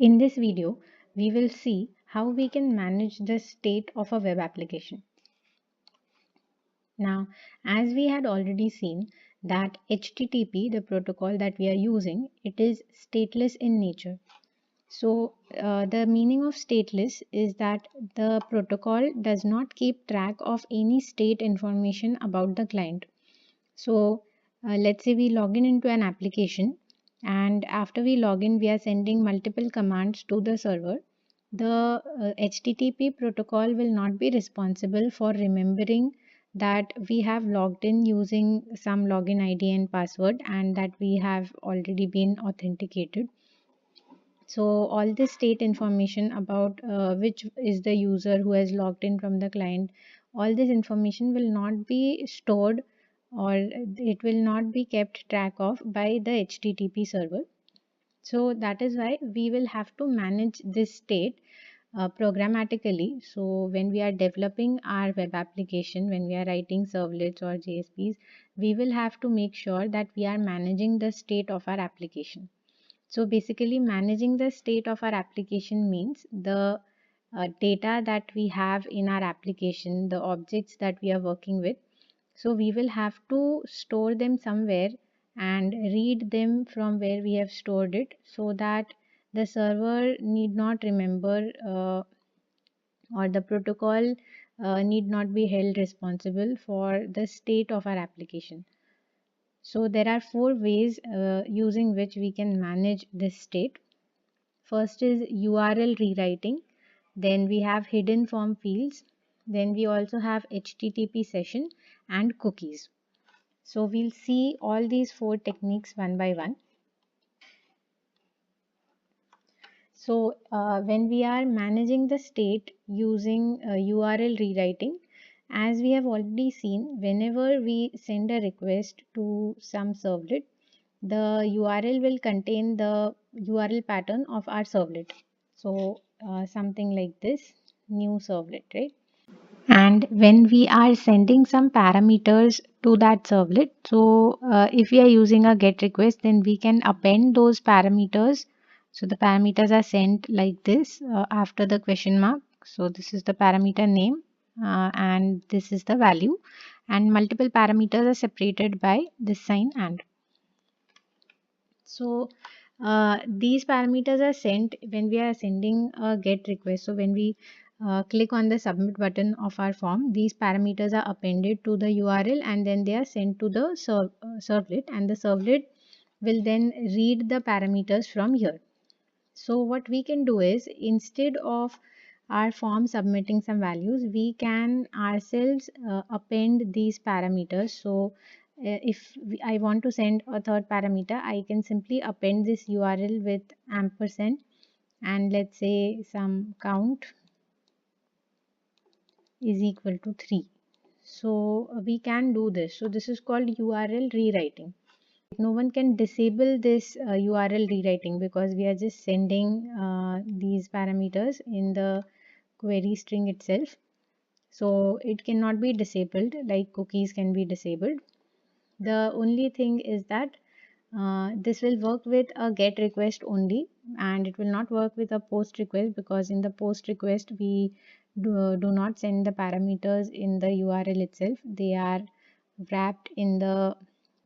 In this video, we will see how we can manage the state of a web application. Now, as we had already seen that HTTP, the protocol that we are using, it is stateless in nature. So, the meaning of stateless is that the protocol does not keep track of any state information about the client. So, let's say we log in into an application, and after we log in, we are sending multiple commands to the server. The HTTP protocol will not be responsible for remembering that we have logged in using some login ID and password and that we have already been authenticated. So all this state information about which is the user who has logged in from the client, all this information will not be stored or it will not be kept track of by the HTTP server. So that is why we will have to manage this state programmatically. So when we are developing our web application, when we are writing servlets or JSPs, we will have to make sure that we are managing the state of our application. So basically, managing the state of our application means the data that we have in our application, the objects that we are working with. So we will have to store them somewhere and read them from where we have stored it so that the server need not remember or the protocol need not be held responsible for the state of our application. So there are four ways using which we can manage this state. First is URL rewriting, then we have hidden form fields, then we also have HTTP session and cookies. So we'll see all these four techniques one by one. So when we are managing the state using URL rewriting, as we have already seen, whenever we send a request to some servlet, the URL will contain the URL pattern of our servlet. So something like this, new servlet, right? And when we are sending some parameters to that servlet, so if we are using a get request, then we can append those parameters. So the parameters are sent like this after the question mark. So this is the parameter name and this is the value, and multiple parameters are separated by this sign and. So these parameters are sent when we are sending a get request. So when we click on the submit button of our form, these parameters are appended to the URL and then they are sent to the servlet, and the servlet will then read the parameters from here. So what we can do is, instead of our form submitting some values, we can ourselves append these parameters. So if I want to send a third parameter, I can simply append this URL with ampersand and let's say some count is equal to 3. So we can do this. So this is called URL rewriting. No one can disable this URL rewriting because we are just sending these parameters in the query string itself. So it cannot be disabled like cookies can be disabled. The only thing is that this will work with a get request only, and it will not work with a post request, because in the post request we do not send the parameters in the URL itself. They are wrapped in the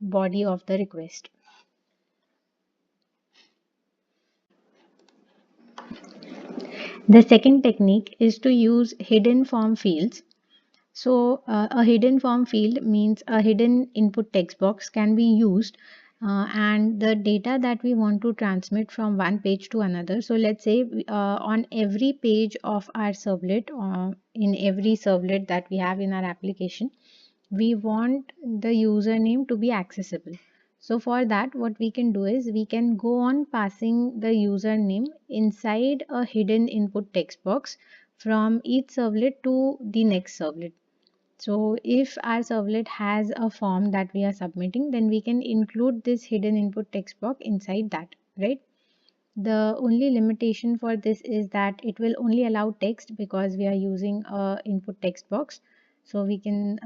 body of the request. The second technique is to use hidden form fields. So, a hidden form field means a hidden input text box can be used, and the data that we want to transmit from one page to another. So, let's say on every page of our servlet, in every servlet that we have in our application, we want the username to be accessible. So for that, what we can do is we can go on passing the username inside a hidden input text box from each servlet to the next servlet. So if our servlet has a form that we are submitting, then we can include this hidden input text box inside that, right? The only limitation for this is that it will only allow text because we are using a input text box. So we can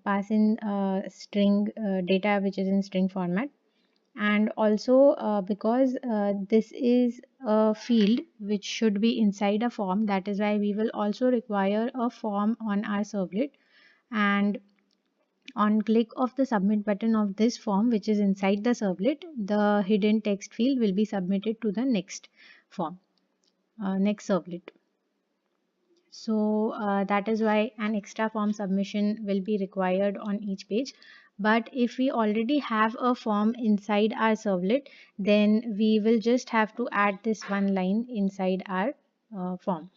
pass in string data which is in string format. And also because this is a field which should be inside a form, that is why we will also require a form on our servlet. And on click of the submit button of this form which is inside the servlet, the hidden text field will be submitted to the next form, next servlet. So that is why an extra form submission will be required on each page. But if we already have a form inside our servlet, then we will just have to add this one line inside our form.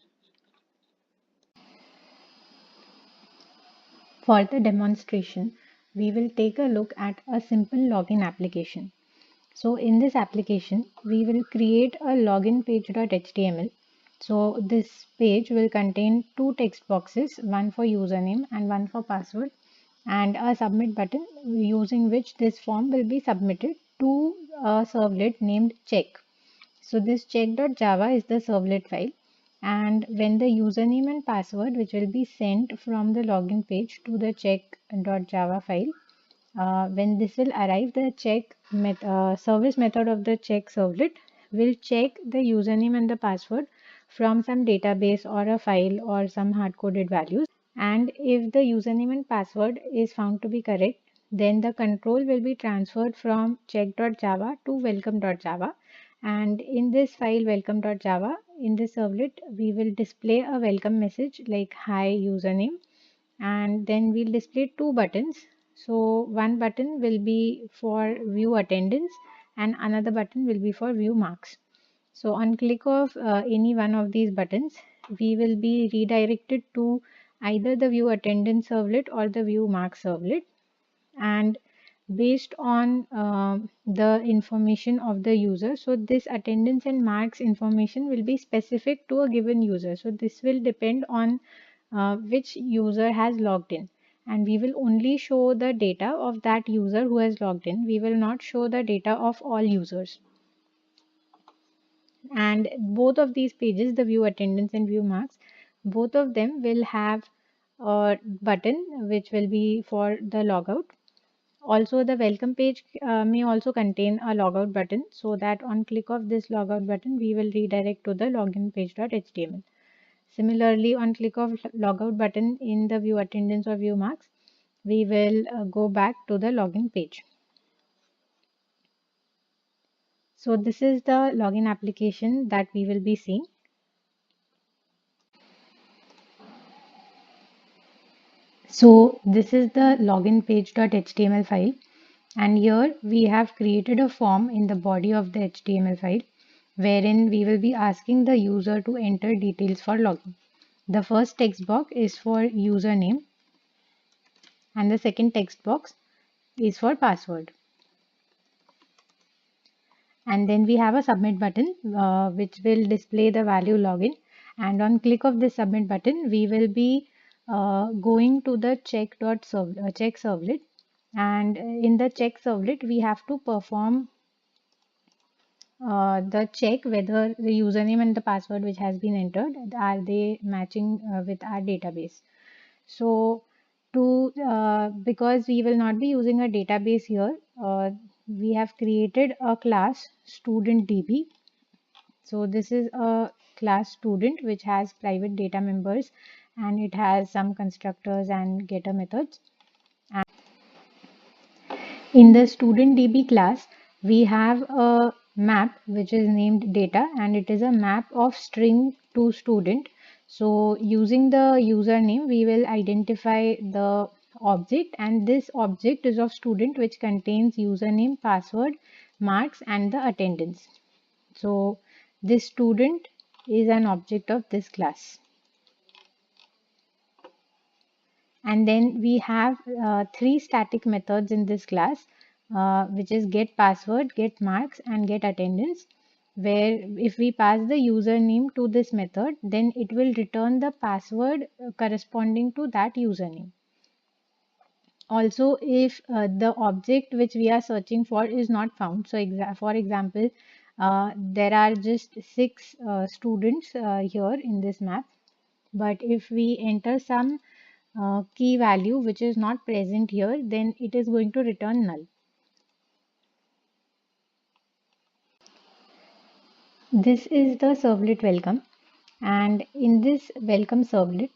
For the demonstration, we will take a look at a simple login application. So in this application, we will create a login page.html. So this page will contain two text boxes, one for username and one for password, and a submit button using which this form will be submitted to a servlet named check. So this check.java is the servlet file, and when the username and password which will be sent from the login page to the check.java file, when this will arrive, the service method of the check servlet will check the username and the password from some database or a file or some hard-coded values. And if the username and password is found to be correct, then the control will be transferred from check.java to welcome.java. And in this file welcome.java, in this servlet, we will display a welcome message like hi username, and then we'll display two buttons. So one button will be for view attendance and another button will be for view marks. So on click of any one of these buttons, we will be redirected to either the view attendance servlet or the view mark servlet. And based on the information of the user, so this attendance and marks information will be specific to a given user. So this will depend on which user has logged in, and we will only show the data of that user who has logged in. We will not show the data of all users. And both of these pages, the view attendance and view marks, both of them will have a button which will be for the logout. Also the welcome page may also contain a logout button, so that on click of this logout button we will redirect to the login page.html. Similarly, on click of logout button in the view attendance or view marks, we will go back to the login page. So this is the login application that we will be seeing. So this is the login page.html file, and here we have created a form in the body of the HTML file wherein we will be asking the user to enter details for login. The first text box is for username and the second text box is for password. And then we have a submit button which will display the value login, and on click of this submit button we will be going to the check servlet, and in the check servlet we have to perform the check whether the username and the password which has been entered are they matching with our database. So to because we will not be using a database here, we have created a class student DB. So this is a class student which has private data members, and it has some constructors and getter methods. In the student DB class, we have a map which is named data, and it is a map of string to student. So using the username, we will identify the object, and this object is of student which contains username, password, marks, and the attendance. So this student is an object of this class. And then we have three static methods in this class, which is get password, get marks, and get attendance, where if we pass the username to this method, then it will return the password corresponding to that username. Also, if the object which we are searching for is not found, so for example, there are just six students here in this map, but if we enter some key value which is not present here, then it is going to return null. This is the servlet welcome, and in this welcome servlet,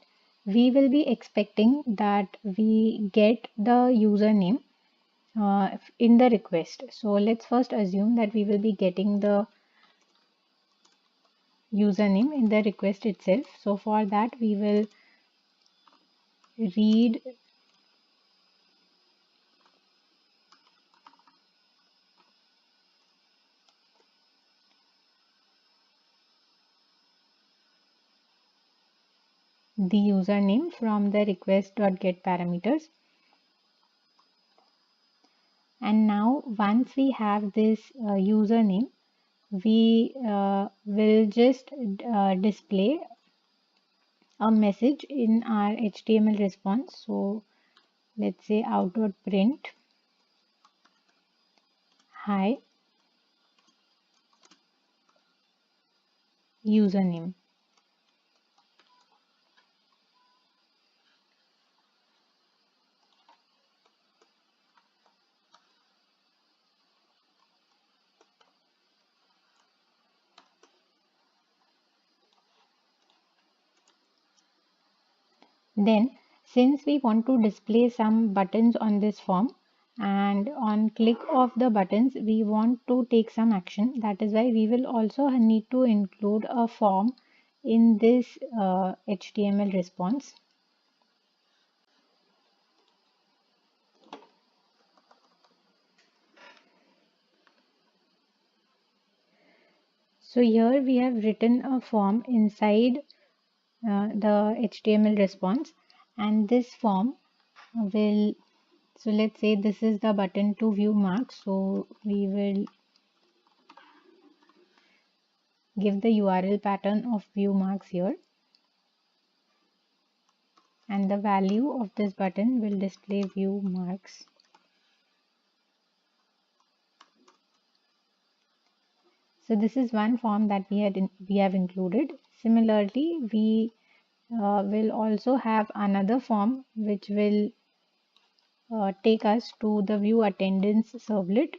we will be expecting that we get the username in the request. So let's first assume that we will be getting the username in the request itself. So for that, we will read the username from the request.get parameters. And now once we have this username, we will just display a message in our HTML response. So let's say out.print hi username. Then, since we want to display some buttons on this form, and on click of the buttons, we want to take some action. That is why we will also need to include a form in this HTML response. So here we have written a form inside the HTML response, and this form will, so let's say this is the button to view marks. So we will give the URL pattern of view marks here, and the value of this button will display view marks. So this is one form that we have included. Similarly, we will also have another form which will take us to the view attendance servlet.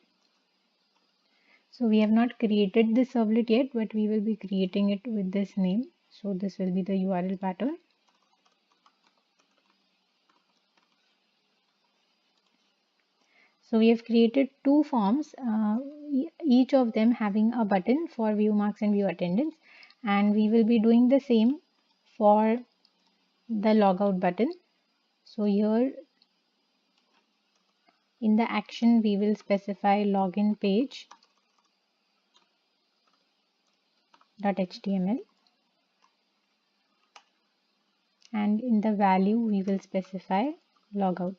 So we have not created this servlet yet, but we will be creating it with this name. So this will be the URL pattern. So we have created two forms, each of them having a button for view marks and view attendance, and we will be doing the same for the logout button. So here in the action we will specify login page.html, and in the value we will specify logout.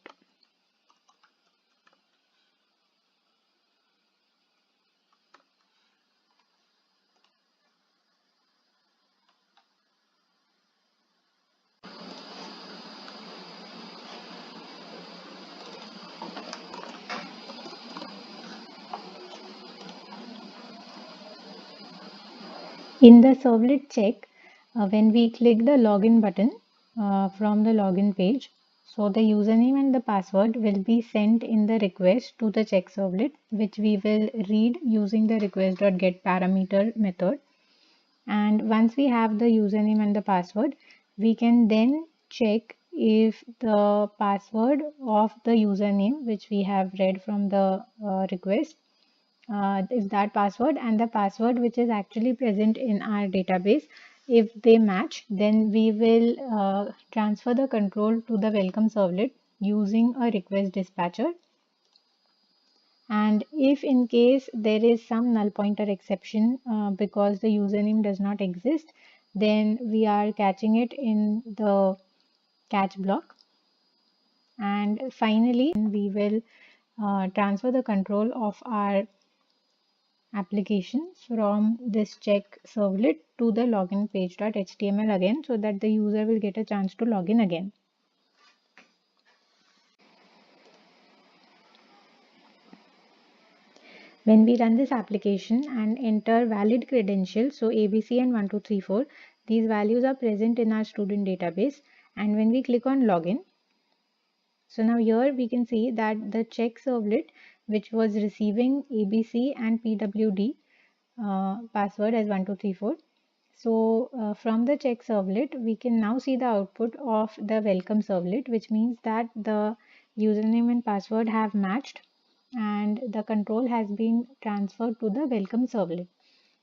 In the servlet check, when we click the login button from the login page, so the username and the password will be sent in the request to the check servlet, which we will read using the request.get parameter method. And once we have the username and the password, we can then check if the password of the username, which we have read from the request, if that password and the password which is actually present in our database, if they match, then we will transfer the control to the welcome servlet using a request dispatcher. And if in case there is some null pointer exception because the username does not exist, then we are catching it in the catch block. And finally, we will transfer the control of our application from this check servlet to the login page.html again, so that the user will get a chance to log in again. When we run this application and enter valid credentials, so ABC and 1234, these values are present in our student database. And when we click on login, so now here we can see that the check servlet, which was receiving ABC and PWD, password as 1234. So from the check servlet, we can now see the output of the welcome servlet, which means that the username and password have matched and the control has been transferred to the welcome servlet.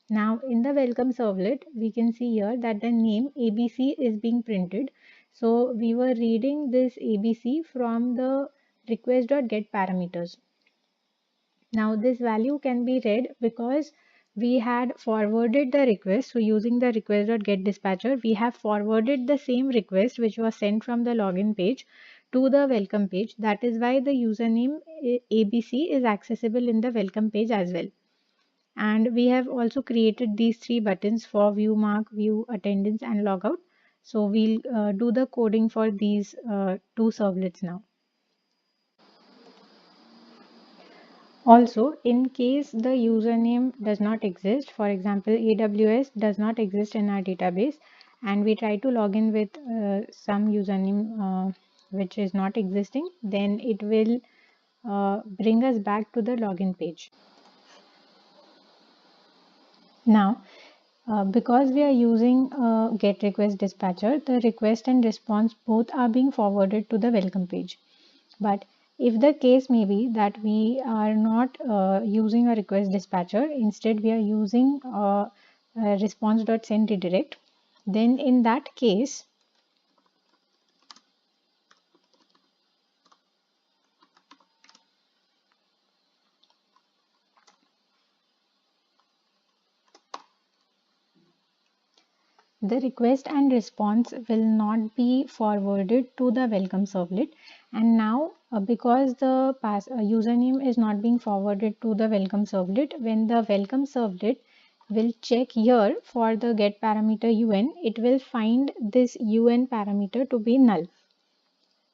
Now in the welcome servlet, we can see here that the name ABC is being printed. So we were reading this ABC from the request.get parameters. Now this value can be read because we had forwarded the request. So using the request.getDispatcher, we have forwarded the same request which was sent from the login page to the welcome page. That is why the username ABC is accessible in the welcome page as well. And we have also created these three buttons for view mark, view attendance and logout. So we'll do the coding for these two servlets now. Also, in case the username does not exist, for example, AWS does not exist in our database, and we try to log in with some username which is not existing, then it will bring us back to the login page. Now, because we are using GET request dispatcher, the request and response both are being forwarded to the welcome page. But if the case may be that we are not using a request dispatcher, instead we are using a response.send redirect, then in that case, the request and response will not be forwarded to the welcome servlet. And now because the username is not being forwarded to the welcome servlet, when the welcome servlet will check here for the get parameter un, it will find this un parameter to be null.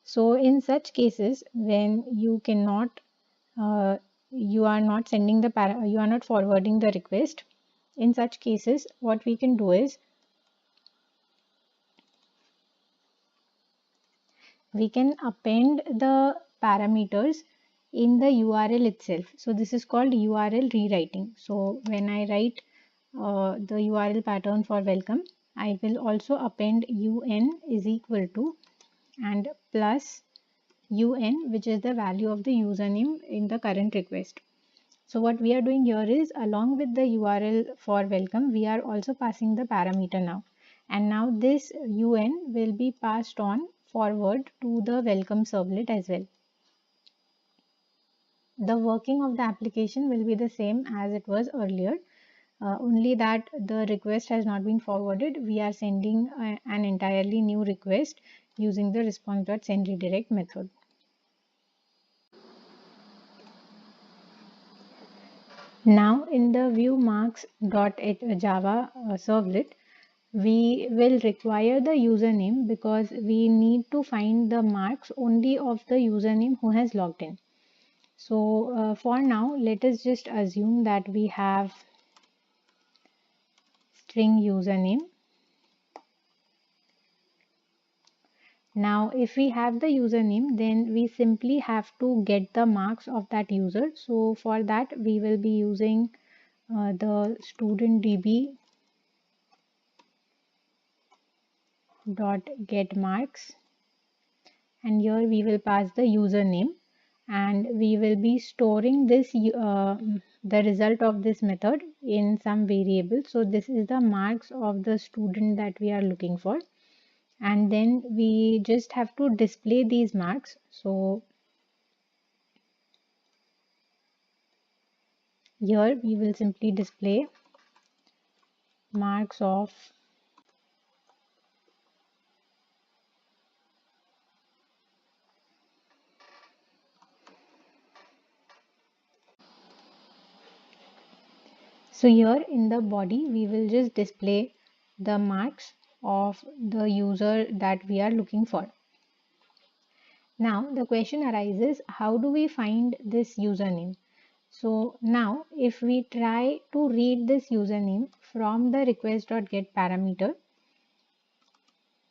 So in such cases, when you cannot you are not sending the you are not forwarding the request, in such cases what we can do is we can append the parameters in the URL itself. So this is called URL rewriting. So when I write the URL pattern for welcome, I will also append un is equal to and plus un, which is the value of the username in the current request. So what we are doing here is, along with the URL for welcome, we are also passing the parameter now. And now this UN will be passed on forward to the welcome servlet as well. The working of the application will be the same as it was earlier, only that the request has not been forwarded. We are sending an entirely new request using the response.sendRedirect method. Now in the view marks.java servlet, we will require the username because we need to find the marks only of the username who has logged in. So for now, let us just assume that we have string username. Now if we have the username, then we simply have to get the marks of that user. So for that we will be using the studentdb dot get marks, and here we will pass the username, and we will be storing this the result of this method in some variable. So this is the marks of the student that we are looking for, and then we just have to display these marks. So here we will simply display marks of so here in the body we will just display the marks of the user that we are looking for. Now the question arises, how do we find this username? So now if we try to read this username from the request.get parameter,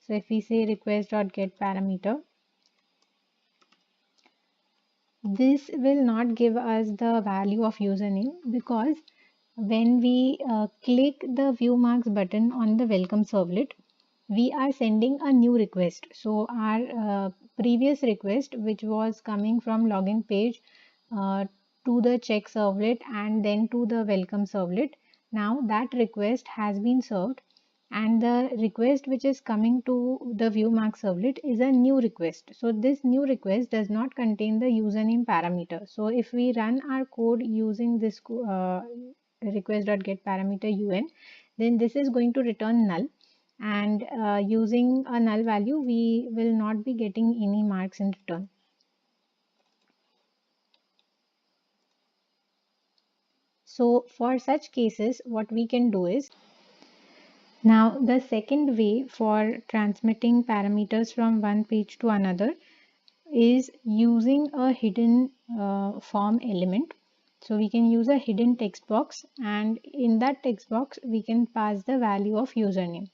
so if we say request.get parameter, this will not give us the value of username because when we click the view marks button on the welcome servlet, we are sending a new request. So our previous request, which was coming from login page uh, to the check servlet and then to the welcome servlet, now that request has been served, and the request which is coming to the view mark servlet is a new request. So this new request does not contain the username parameter. So if we run our code using this request.get parameter un, then this is going to return null, and using a null value we will not be getting any marks in return. So for such cases what we can do is, now the second way for transmitting parameters from one page to another is using a hidden form element. So we can use a hidden text box, and in that text box we can pass the value of username.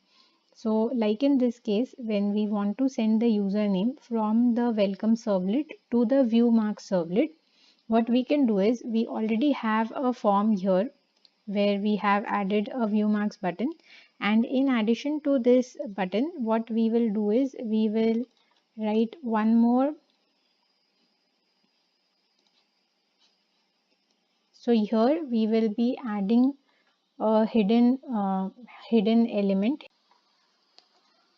So like in this case, when we want to send the username from the welcome servlet to the view mark servlet, what we can do is, we already have a form here where we have added a view marks button, and in addition to this button what we will do is, we will write one more. So here we will be adding a hidden element.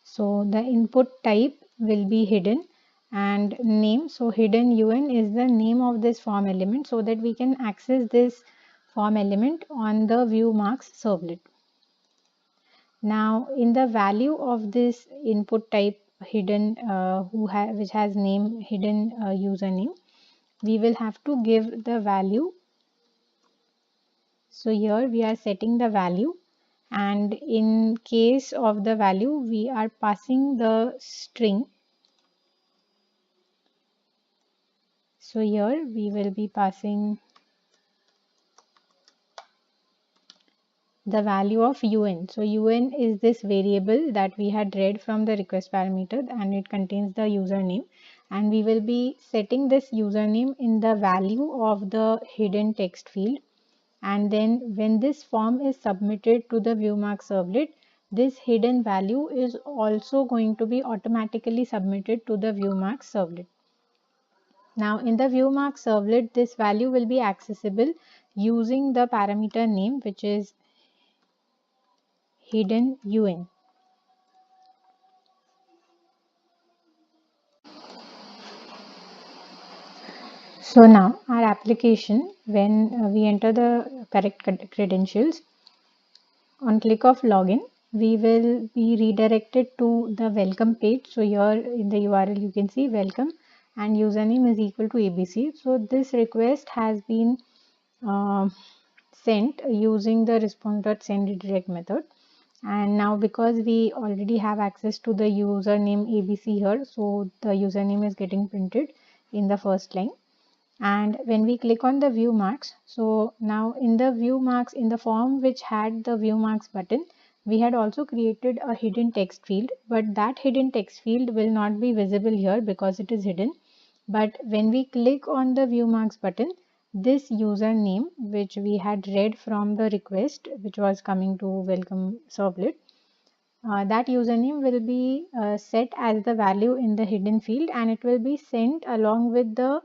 So the input type will be hidden, and name, so hidden un is the name of this form element, so that we can access this form element on the view marks servlet. Now in the value of this input type hidden, which has name hidden username, we will have to give the value. So here we are setting the value, and in case of the value we are passing the string. So here we will be passing the value of un. So un is this variable that we had read from the request parameter, and it contains the username, and we will be setting this username in the value of the hidden text field. And then when this form is submitted to the viewmark servlet, this hidden value is also going to be automatically submitted to the viewmark servlet. Now in the viewmark servlet, this value will be accessible using the parameter name, which is hidden un. So now our application, when we enter the correct credentials, on click of login, we will be redirected to the welcome page. So here in the URL you can see welcome and username is equal to ABC. So this request has been uh, sent using the response.sendRedirect method. And now because we already have access to the username ABC here, so the username is getting printed in the first line. And when we click on the view marks, so now in the view marks, in the form which had the view marks button, we had also created a hidden text field, but that hidden text field will not be visible here because it is hidden. But when we click on the view marks button, this username which we had read from the request which was coming to welcome servlet, that username will be set as the value in the hidden field, and it will be sent along with the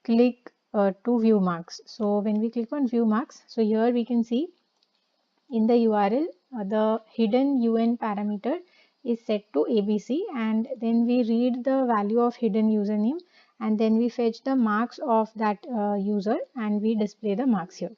click to view marks. So when we click on view marks, so here we can see in the URL the hidden un parameter is set to ABC, and then we read the value of hidden username, and then we fetch the marks of that user and we display the marks here.